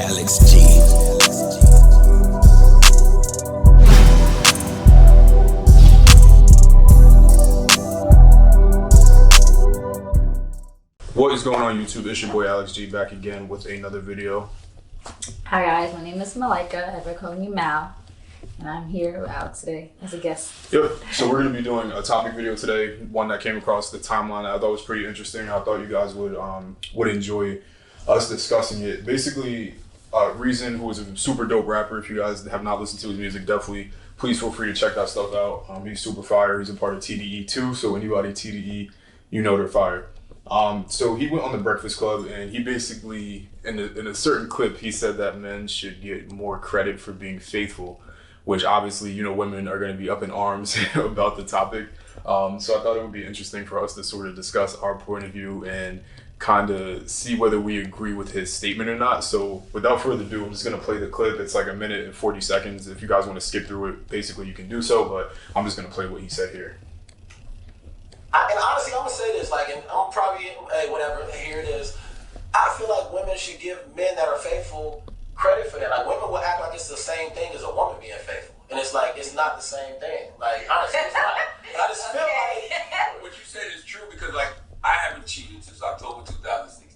Alex G. What is going on YouTube? It's your boy Alex G back again with another video. Hi guys, my name is Malika, everyone calling me Mal, and I'm here with Alex today as a guest. Yep, so we're going to be doing a topic video today, one that came across the timeline that I thought was pretty interesting. I thought you guys would enjoy us discussing it. Basically, Reason, who is a super dope rapper. If you guys have not listened to his music, definitely please feel free to check that stuff out. He's super fire. He's a part of TDE too, so anybody TDE, you know they're fire. So he went on the Breakfast Club, and he basically, in a certain clip, he said that men should get more credit for being faithful, which obviously, you know, women are going to be up in arms about the topic. So I thought it would be interesting for us to sort of discuss our point of view and kind of see whether we agree with his statement or not. So without further ado, I'm just going to play the clip. It's like 1 minute and 40 seconds. If you guys want to skip through it, basically you can do so, but I'm just going to play what he said here. And honestly, I'm gonna say this, and I'm probably, whatever, here it is. I feel like women should give men that are faithful credit for that. Like, women will act like it's the same thing as a woman being faithful. And it's like, it's not the same thing. Like, honestly, it's not. But I just feel like... What you said is true because, I haven't cheated since October 2016.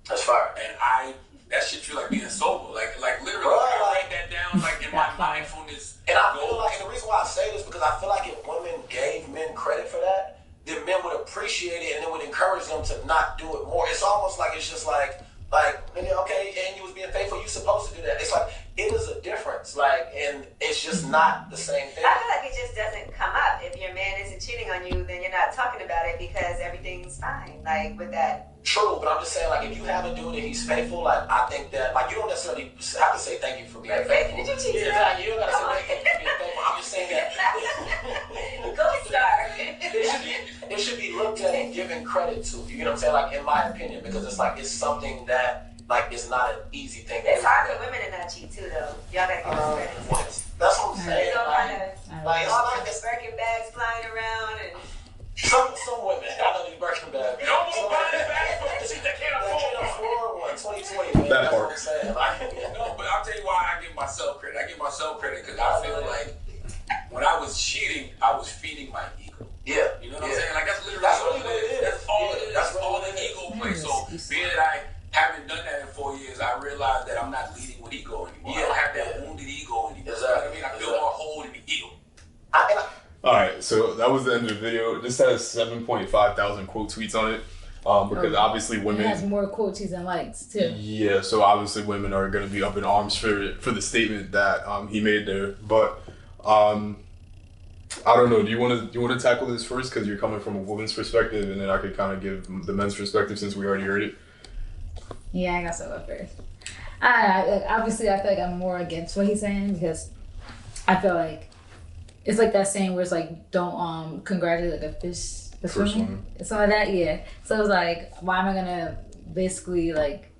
That's fire. And that shit feel like being sober. Like literally, I write that down, in my mindfulness. And I feel like, and the reason why I say this, because I feel like if women gave men credit for that, then men would appreciate it and it would encourage them to not do it more. It's almost like it's just like, okay, and you was being faithful, you supposed to do that. It's like, it is a difference, and it's just not the same thing. I feel like it just doesn't come up. If your man isn't cheating on you, then you're not talking about it because everything's fine, with that. True, but I'm just saying, if you have a dude and he's faithful, I think that, you don't necessarily have to say thank you for being faithful. Did you cheat? Yeah, you don't gotta say thank you for being faithful. I'm just saying that. Go star. It should be looked at and given credit to. You know what I'm saying? In my opinion, because it's something that it's not an easy thing. It's hard for women to not cheat too, though. Y'all gotta give us credit. That's what I'm saying. All the Birkin bags flying around and. Some women, I know these Birkin bags. No more buying bags for the shit that can't afford one. 2020, man. That's what I'm saying. No, but I'll tell you why I give myself credit. I give myself credit because I feel like when I was cheating, I was feeding my ego. Yeah. You know what I'm saying? That's literally all it is. That's all it is. That's all the ego plays. So being that I haven't done that in 4 years, I realized that I'm not leading with ego anymore. I don't have that wounded ego anymore. Exactly. I feel more whole in the ego. Alright, so that was the end of the video. This has 7.5 thousand quote tweets on it. Because obviously women... It has more quote tweets than likes, too. Yeah, so obviously women are going to be up in arms for the statement that he made there. But, I don't know, do you want to tackle this first? Because you're coming from a woman's perspective, and then I could kind of give the men's perspective since we already heard it. Yeah, I guess I'll go first. Obviously, I feel like I'm more against what he's saying because I feel like it's like that saying where it's like, don't congratulate a fish for swimming. Something like that, yeah. So it's like, why am I gonna basically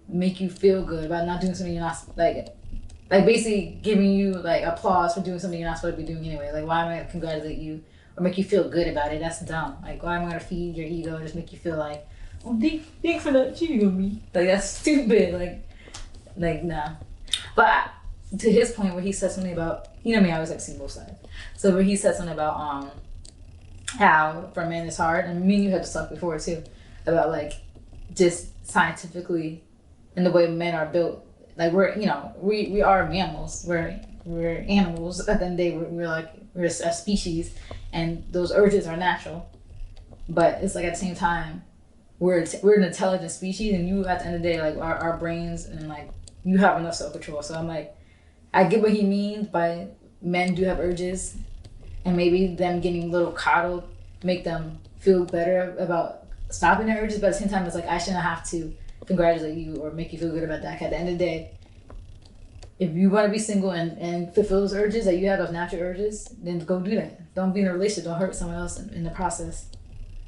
make you feel good about not doing something you're not like basically giving you applause for doing something you're not supposed to be doing anyway. Why am I gonna congratulate you or make you feel good about it? That's dumb. Why am I gonna feed your ego and just make you feel like, oh, thanks for not cheating on me? That's stupid. Nah. But to his point where he said something about, you know me, I always like seeing both sides. So where he said something about how for men it's hard, and me and you had this talk before too, about just scientifically and the way men are built. We're, we are mammals. We're animals. At the end of the day, we're a species, and those urges are natural. But it's at the same time, we're an intelligent species, and you at the end of the day, our brains and you have enough self-control. So I'm I get what he means by men do have urges, and maybe them getting a little coddled make them feel better about stopping their urges. But at the same time, it's I shouldn't have to congratulate you or make you feel good about that. At the end of the day, if you want to be single and fulfill those urges, that you have those natural urges, then go do that. Don't be in a relationship. Don't hurt someone else in the process.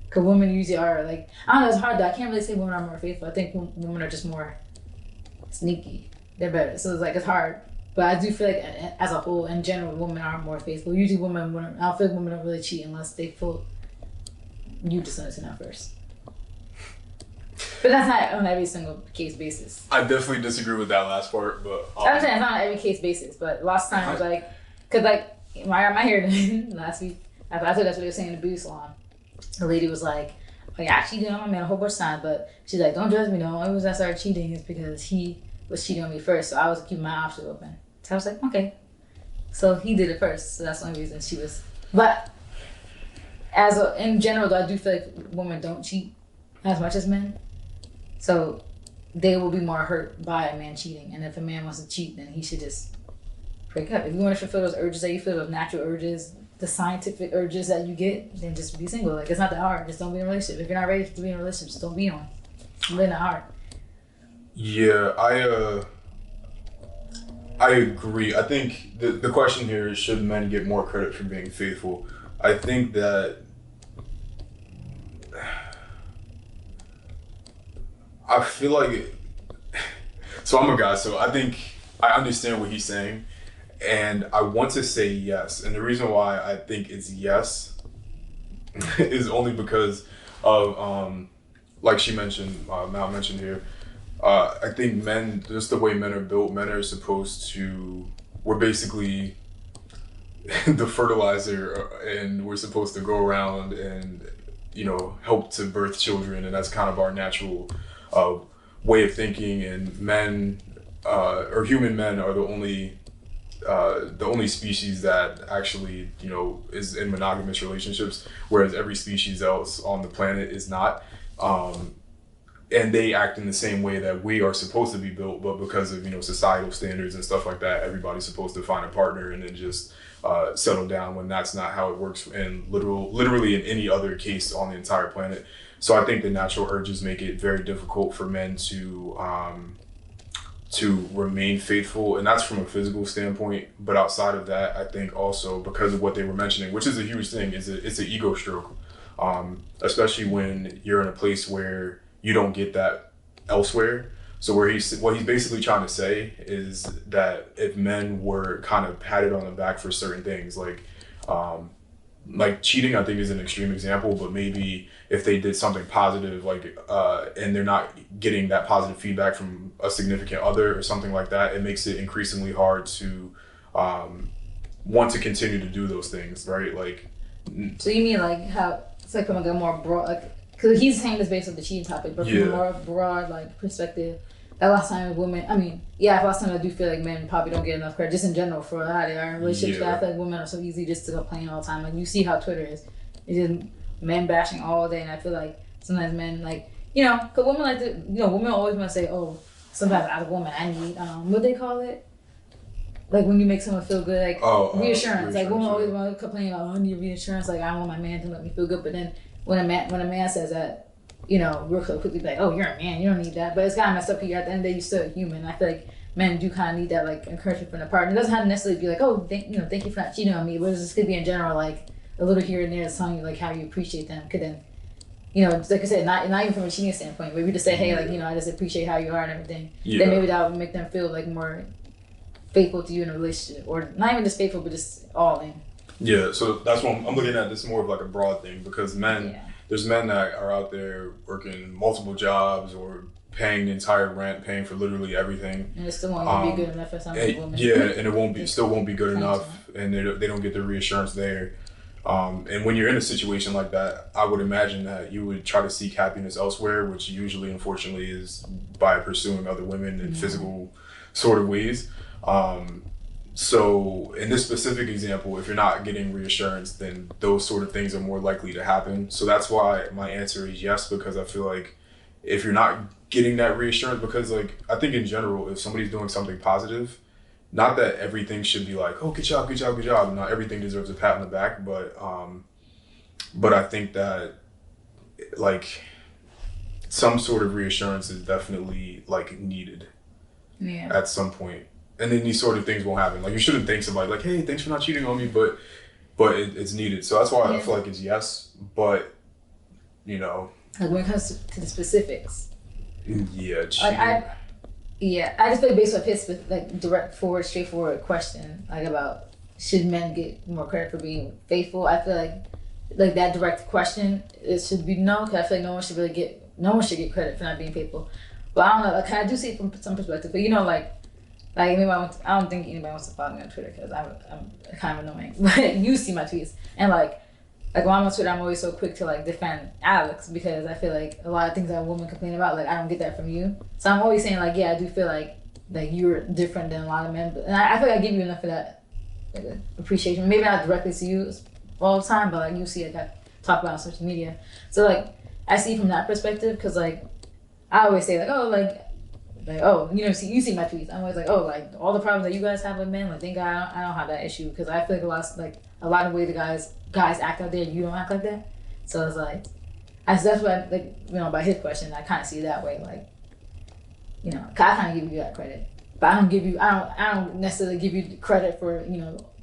Because women usually are I don't know, it's hard though. I can't really say women are more faithful. I think women are just more sneaky. They're better. So it's hard. But I do feel as a whole, in general, women are more faithful. Usually I don't feel like women don't really cheat unless they feel you just understand that first. But that's not on every single case basis. I definitely disagree with that last part, but I'm saying it's not on every case basis, but last time it was like, cause like when I got my hair done last week, I thought that's what they were saying in the beauty salon. The lady was like, "Oh yeah, I cheated on my man a whole bunch of times, but she's like, don't judge me. The only reason I started cheating is because he was cheating on me first, so I was keeping my options open." So I was like, okay. So he did it first, so that's the only reason she was. But in general, though, I do feel like women don't cheat as much as men. So they will be more hurt by a man cheating. And if a man wants to cheat, then he should just break up. If you want to fulfill those urges that you feel, those natural urges, the scientific urges that you get, then just be single. Like, it's not that hard. Just don't be in a relationship. If you're not ready to be in a relationship, just don't be in one. It's really not hard. Yeah, I agree. I think the question here is, should men get more credit for being faithful? I think that I feel like so I'm a guy, so I think I understand what he's saying, and I want to say yes. And the reason why I think it's yes is only because of like she mentioned, Mal mentioned here. I think men, just the way men are built, men are supposed to. We're basically the fertilizer, and we're supposed to go around and help to birth children, and that's kind of our natural way of thinking. And men or human men are the only species that actually is in monogamous relationships, whereas every species else on the planet is not. And they act in the same way that we are supposed to be built, but because of societal standards and stuff like that, everybody's supposed to find a partner and then just settle down, when that's not how it works in literally in any other case on the entire planet. So I think the natural urges make it very difficult for men to remain faithful, and that's from a physical standpoint. But outside of that, I think also because of what they were mentioning, which is a huge thing, it's an ego stroke, especially when you're in a place where you don't get that elsewhere. So what he's basically trying to say is that if men were kind of patted on the back for certain things, like cheating, I think is an extreme example, but maybe if they did something positive, and they're not getting that positive feedback from a significant other or something like that, it makes it increasingly hard to want to continue to do those things, right? So you mean how it's from a more broad, because he's saying this based on the cheating topic, but from a more broad perspective, that last time women, last time I do feel like men probably don't get enough credit just in general for how they are in relationships. I feel like women are so easy just to complain all the time. You see how Twitter is. It's just men bashing all day, and I feel like sometimes men because women like to, women always want to say, oh, sometimes as a woman I need, what they call it? When you make someone feel good, reassurance. Women always want to complain about, oh, I need reassurance. I want my man to make me feel good, but then when a man says that, we're so quickly like, oh, you're a man, you don't need that. But it's kind of messed up here. At the end of the day, you're still a human. I feel like men do kind of need that encouragement from the partner. It doesn't have to necessarily be like, oh, thank you for not cheating on me. But it just could be in general, a little here and there that's telling you how you appreciate them. Could then, like I said, not even from a cheating standpoint, but we just say, hey, I just appreciate how you are and everything. Yeah. Then maybe that would make them feel more faithful to you in a relationship, or not even just faithful, but just all in. Yeah, so that's what I'm looking at. This more of a broad thing, because there's men that are out there working multiple jobs or paying the entire rent, paying for literally everything. And it still won't be good enough for some women. Yeah, and it still won't be good enough, and they don't get the reassurance there. And when you're in a situation like that, I would imagine that you would try to seek happiness elsewhere, which usually, unfortunately, is by pursuing other women in physical sort of ways. So in this specific example, if you're not getting reassurance, then those sort of things are more likely to happen. So that's why my answer is yes, because I feel like if you're not getting that reassurance, because I think in general, if somebody's doing something positive, not that everything should be oh, good job, good job, good job. Not everything deserves a pat on the back, but I think that some sort of reassurance is definitely needed at some point. And then these sort of things won't happen. You shouldn't thank somebody hey, thanks for not cheating on me, but it's needed. So that's why I feel like it's yes, but when it comes to the specifics. Yeah, I just feel based off his straightforward question, about should men get more credit for being faithful. I feel like that direct question, it should be no, because I feel like no one should really get no one should get credit for not being faithful. But I don't know, like I do see it from some perspective. But you know, like anybody I don't think anybody wants to follow me on Twitter because I'm kind of annoying. But you see my tweets and like when I'm on Twitter, I'm always so quick to like defend Alex because I feel like a lot of things that women complain about, like I don't get that from you. So I'm always saying like, yeah, I do feel like you're different than a lot of men, and I feel like I give you enough of that appreciation. Maybe not directly to you all the time, but like you see, like I talk about on social media. So like I see from that perspective because like I always say like, oh like oh you see my tweets. I'm always like, oh like all the problems that you guys have with men, like thank God I don't have that issue because I feel like a lot of way the guys act out there, you don't act like that. So it's like that's what by his question, I kind of see it that way. Like I kind of give you that credit, but I don't necessarily give you credit for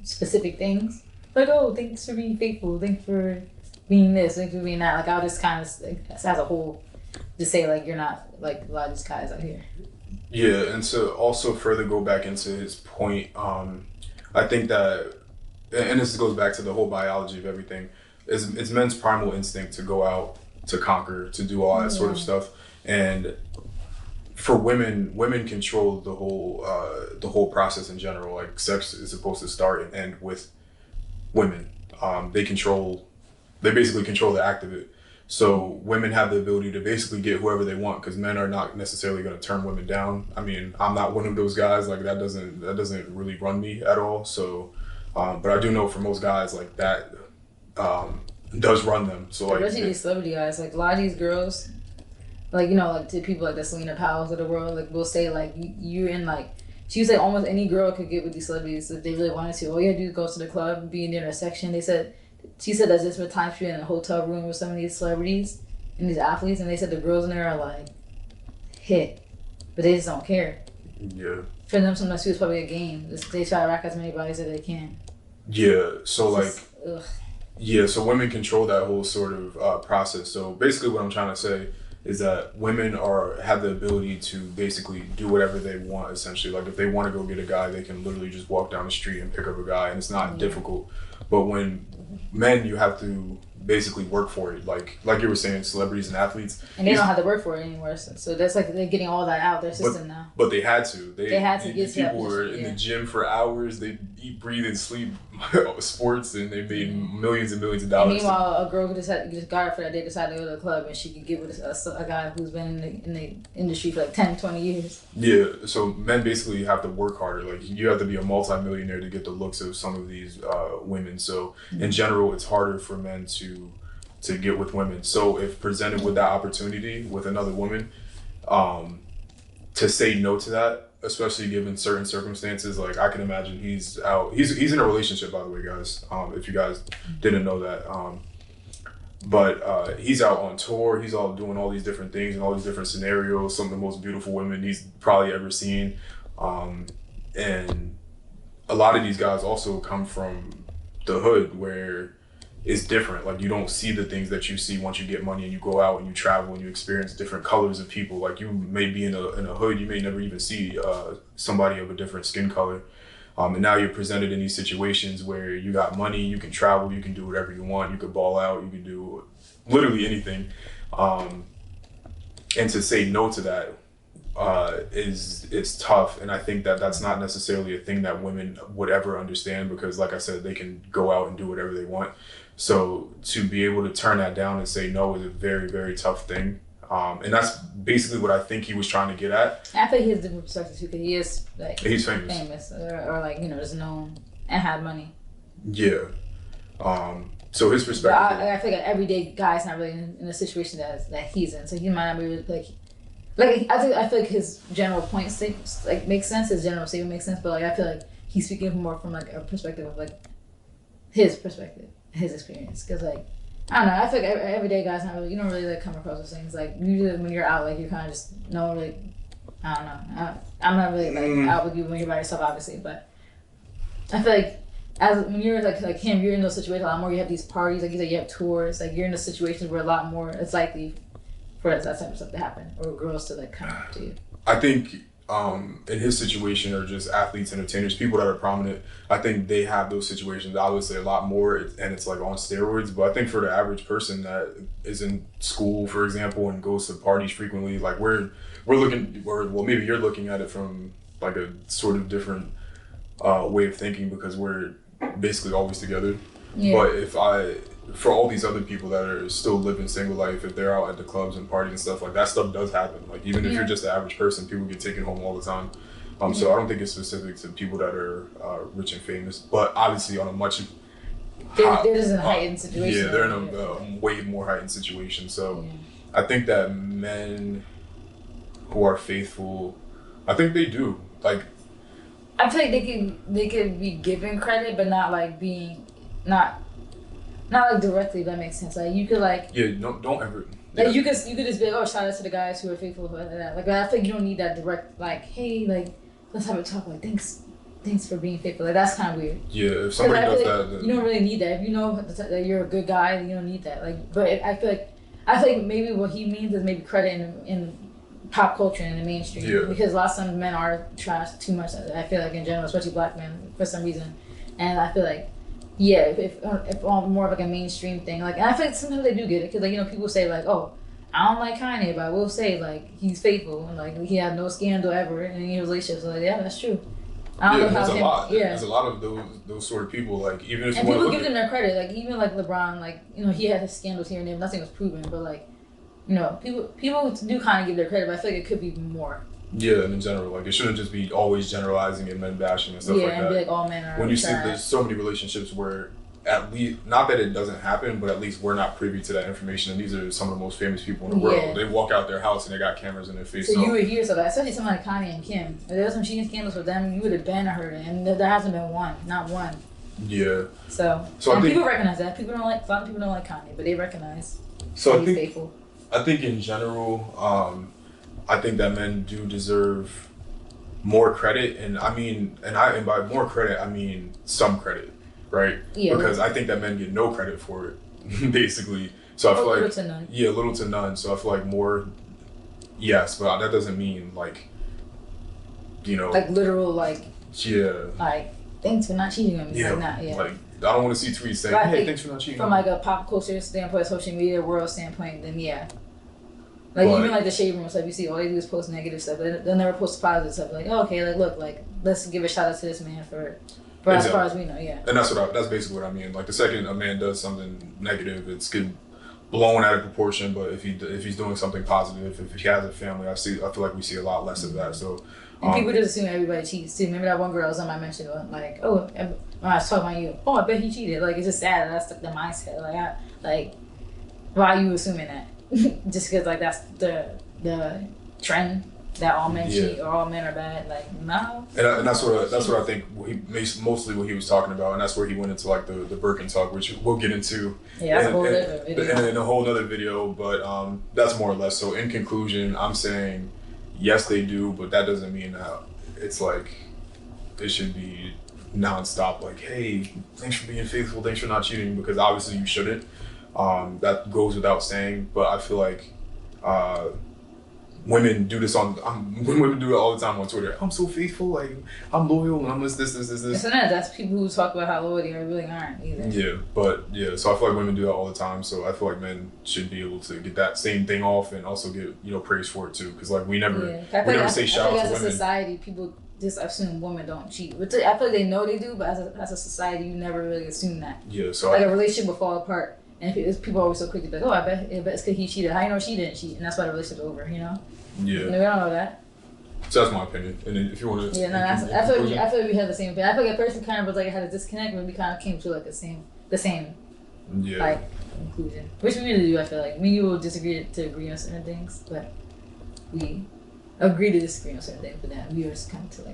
specific things. Like thanks for being faithful, thanks for being this, thanks for being that. Like I'll just kind of as a whole just say like you're not like a lot of these guys out here. Yeah, and to also further go back into his point, I think that, and this goes back to the whole biology of everything, it's men's primal instinct to go out, to conquer, to do all that sort of stuff. And for women control the whole process in general. Like sex is supposed to start and end with women. They basically control the act of it. So women have the ability to basically get whoever they want because men are not necessarily going to turn women down. I mean, I'm not one of those guys. Like that doesn't really run me at all. So, but I do know for most guys like that does run them. So like, especially these celebrity guys, like a lot of these girls, like like to people like the Selena Powells of the world, like will say like you're in like. She was like almost any girl could get with these celebrities if they really wanted to. All you had to do is go to the club, be in their section. She said that there's been times she's in a hotel room with some of these celebrities and these athletes, and they said the girls in there are like hit, but they just don't care. Yeah. For them, sometimes it's probably a game. They try to rack as many bodies as they can. Yeah. So so women control that whole sort of process. So basically, what I'm trying to say is that women have the ability to basically do whatever they want. Essentially, like if they want to go get a guy, they can literally just walk down the street and pick up a guy, and it's not difficult. But when men, you have to basically work for it, like you were saying, celebrities and athletes, and they don't have to work for it anymore. So that's like they're getting all that out of their system now. But they had to. They had to get people were in the gym for hours. They eat, breathe, and sleep sports, and they made millions and millions of dollars. And meanwhile, a girl who just got her for that day decided to go to the club, and she could get with a guy who's been in the industry for like 10, 20 years. Yeah. So men basically have to work harder. Like you have to be a multi-millionaire to get the looks of some of these women. So in general, it's harder for men to get with women. So if presented with that opportunity with another woman, to say no to that, especially given certain circumstances, like I can imagine he's in a relationship, by the way, guys, if you guys didn't know that. But he's out on tour, he's all doing all these different things and all these different scenarios, some of the most beautiful women he's probably ever seen. And a lot of these guys also come from the hood where it's different. Like you don't see the things that you see once you get money and you go out and you travel and you experience different colors of people. Like you may be in a hood, you may never even see somebody of a different skin color. And now you're presented in these situations where you got money, you can travel, you can do whatever you want, you could ball out, you can do literally anything. And to say no to that it's tough, and I think that that's not necessarily a thing that women would ever understand because, like I said, they can go out and do whatever they want. So to be able to turn that down and say no is a very, very tough thing. And that's basically what I think he was trying to get at. I think he has different perspectives too, because he is like he's famous or like just known and had money. Yeah. So his perspective. I feel like everyday guy's not really in a situation that he's in, so he might not be really like I feel like his general point makes sense. His general statement makes sense, but like I feel like he's speaking more from like a perspective of like his perspective, his experience, because like. I don't know. I feel like everyday guys not really. You don't really like come across those things. Like usually when you're out, like you kind of just know. Like I don't know. I'm not really like out with you when you're by yourself, obviously. But I feel like when you're like him, you're in those situations a lot more. You have these parties, like you have tours. Like you're in those situations where a lot more it's likely for that type of stuff to happen, or girls to like come up to you. I think in his situation are just athletes, entertainers, people that are prominent. I think they have those situations, obviously a lot more, and it's like on steroids. But I think for the average person that is in school, for example, and goes to parties frequently, like we're looking, or well, maybe you're looking at it from like a sort of different way of thinking because we're basically always together. Yeah. But for all these other people that are still living single life, if they're out at the clubs and parties and stuff, like that stuff does happen. Like even if you're just the average person, people get taken home all the time. So I don't think it's specific to people that are rich and famous, but obviously on a much there's a heightened situation. Yeah, they're in a way more heightened situation. So I think that men who are faithful, I think they do. Like I feel like they could be given credit, but not like being not like directly. If that makes sense. Like you could like don't ever. Like you could just be like, oh, shout out to the guys who are faithful like that. Like I think you don't need that direct like, hey, like let's have a talk. Like thanks for being faithful. Like that's kind of weird. Yeah, if somebody does that, then you don't really need that. If you know that you're a good guy, you don't need that. Like, but I feel like maybe what he means is maybe credit in pop culture and in the mainstream. Yeah. Because a lot of times men are trashed too much. I feel like in general, especially black men for some reason, and I feel like. Yeah, if on more of like a mainstream thing, like, and I feel like sometimes they do get it, because like, you know, people say like, oh, I don't like Kanye, but I will say like he's faithful and like he had no scandal ever in any relationship. So like, yeah, that's true. I don't know how there's a lot. Yeah, there's a lot of those sort of people. Like even if and you people give them their credit, like even like LeBron, like you know, he had his scandals here and there, nothing was proven, but like, you know, people do kind of give their credit, but I feel like it could be more. Yeah, and in general, like it shouldn't just be always generalizing and men bashing and stuff like that. Yeah, and be like all men are. When you see there's so many relationships where at least, not that it doesn't happen, but at least we're not privy to that information. And these are some of the most famous people in the world. They walk out their house and they got cameras in their face. So you would hear stuff, especially someone like Kanye and Kim. If there was some cheating scandals with them, you would have been heard it, and there hasn't been one, not one. Yeah. So and people recognize that. A lot of people don't like Kanye, but they recognize that he's faithful. I think in general, I think that men do deserve more credit, and by more credit I mean some credit, right? Yeah. Because I think that men get no credit for it, basically. So I feel like little to none. Yeah, little to none. So I feel like more, yes, but that doesn't mean like, you know, like literal like. Yeah. Like thanks for not cheating on me. Yeah. Like I don't want to see tweets saying, "Hey, thanks for not cheating." From like a pop culture standpoint, social media world standpoint, then yeah. Like even like the shade room stuff, you see all they do is post negative stuff. They'll never post positive stuff. Like, oh, okay, like look, like let's give a shout out to this man for exactly. As far as we know, yeah. And that's basically what I mean. Like the second a man does something negative, it's get blown out of proportion. But if he's doing something positive, if he has a family, I feel like we see a lot less of that. So. And people just assume everybody cheats too. Remember that one girl was on my mention, like, oh, when I was talking about you, oh, I bet he cheated. Like it's just sad. That's the mindset. Why are you assuming that? Just because like that's the trend that all men cheat or all men are bad, like no. And that's what I think mostly what he was talking about, and that's where he went into like the Birkin talk, which we'll get into in a whole other video. But that's more or less. So in conclusion, I'm saying yes, they do, but that doesn't mean that it's like it should be nonstop. Like, hey, thanks for being faithful, thanks for not cheating, because obviously you shouldn't. That goes without saying, but I feel like women do this women do it all the time on Twitter. I'm so faithful, like I'm loyal, and I'm this. Sometimes that's people who talk about how loyal they really aren't either. Yeah, so I feel like women do that all the time. So I feel like men should be able to get that same thing off and also get praise for it too, because like we never say shout out to women. As a society, people just assume women don't cheat. But I feel like they know they do, but as a society, you never really assume that. Yeah, so like a relationship will fall apart. And people are always so quick to be like, oh, I bet it's because he cheated. How you know she didn't cheat? And that's why the relationship's over, you know? Yeah. We don't know that. So that's my opinion. And then if you want to... Yeah, no, I feel like we had the same opinion. I feel like a person kind of was like, had a disconnect, but we kind of came to like the same like conclusion. Which we really do, I feel like. Me and you will disagree to agree on certain things, but we agree to disagree on certain things, but then we were just kind of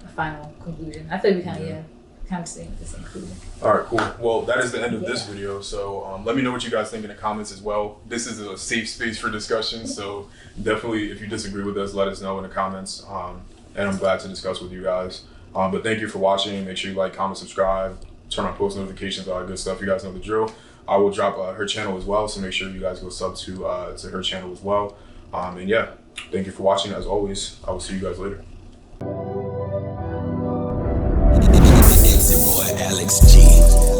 a final conclusion. I feel like we kind of, kind of staying with the same conclusion. All right, cool. Well, that is the end of this video. So let me know what you guys think in the comments as well. This is a safe space for discussion. So definitely, if you disagree with us, let us know in the comments. And I'm glad to discuss with you guys. But thank you for watching. Make sure you like, comment, subscribe, turn on post notifications, all that good stuff. You guys know the drill. I will drop her channel as well. So make sure you guys go sub to her channel as well. And yeah, Thank you for watching. As always, I will see you guys later. It's your boy Alex G.